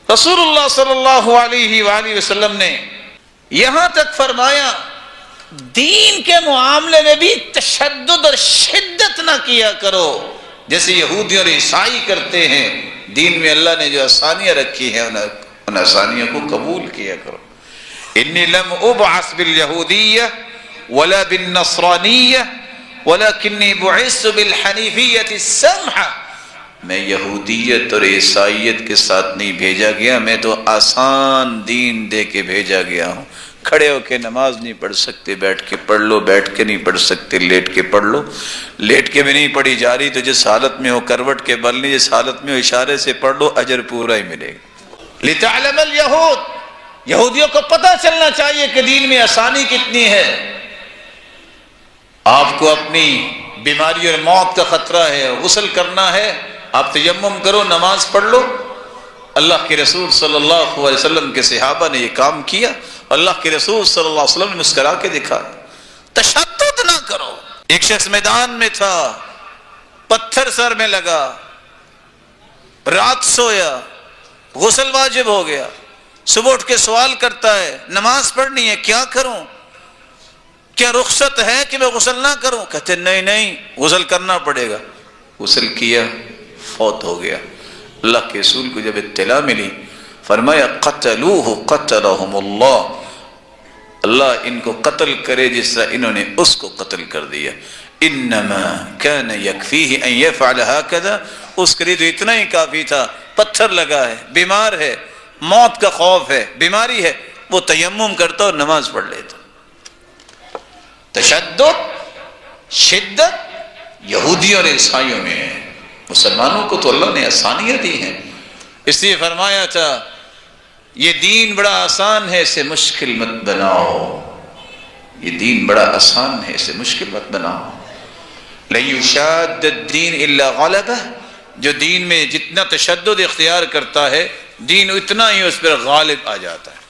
رسول اللہ صلی اللہ علیہ وآلہ وسلم نے یہاں تک فرمایا دین کے معاملے میں بھی تشدد اور شدت نہ کیا کرو جیسے یہودی اور عیسائی کرتے ہیں. دین میں اللہ نے جو آسانیاں رکھی ہیں ان آسانیوں کو قبول کیا کرو. انی لم ابعث بالیہودیہ ولا بالنصرانیہ ولکنی بعثت بالحنیفیۃ السمحہ. میں یہودیت اور عیسائیت کے ساتھ نہیں بھیجا گیا، میں تو آسان دین دے کے بھیجا گیا ہوں. کھڑے ہو کے نماز نہیں پڑھ سکتے، بیٹھ کے پڑھ لو، بیٹھ کے نہیں پڑھ سکتے لیٹ کے پڑھ لو، لیٹ کے بھی نہیں پڑھی جا رہی تو جس حالت میں ہو کروٹ کے بل نہیں، جس حالت میں ہو اشارے سے پڑھ لو، اجر پورا ہی ملے گا. لتعلم الیہود، یہودیوں کو پتہ چلنا چاہیے کہ دین میں آسانی کتنی ہے. آپ کو اپنی بیماری اور موت کا خطرہ ہے، غسل کرنا ہے، آپ تیمم کرو، نماز پڑھ لو. اللہ کے رسول صلی اللہ علیہ وسلم کے صحابہ نے یہ کام کیا، اللہ کے رسول صلی اللہ علیہ وسلم نے مسکرا کے دکھایا. تشدد نہ کرو. ایک شخص میدان میں تھا، پتھر سر میں لگا، رات سویا، غسل واجب ہو گیا، صبح اٹھ کے سوال کرتا ہے نماز پڑھنی ہے، کیا کروں؟ کیا رخصت ہے کہ میں غسل نہ کروں؟ کہتے نہیں غسل کرنا پڑے گا. غسل کیا، فوت ہو گیا. اللہ کے رسول کو جب اطلاع ملی فرمایا قتلوہ قتلہم اللہ، اللہ ان کو قتل کرے جس طرح انہوں نے اس کو قتل کر دیا. انما کان یکفیہ ان یفعل ہکذا، اس کے لیے تو اتنا ہی کافی تھا، پتھر لگا ہے، بیمار ہے، موت کا خوف ہے، بیماری ہے، وہ تیمم کرتا اور نماز پڑھ لیتا. تشدد، شدت یہودیوں اور عیسائیوں میں ہے. مسلمانوں کو تو اللہ نے آسانیاں دی ہیں، اس لیے فرمایا تھا یہ دین بڑا آسان ہے، اسے مشکل مت بناؤ. یہ دین بڑا آسان ہے، اسے مشکل مت بناؤ. لن یشاد الدین الا غلبہ، جو دین میں جتنا تشدد اختیار کرتا ہے دین اتنا ہی اس پر غالب آ جاتا ہے.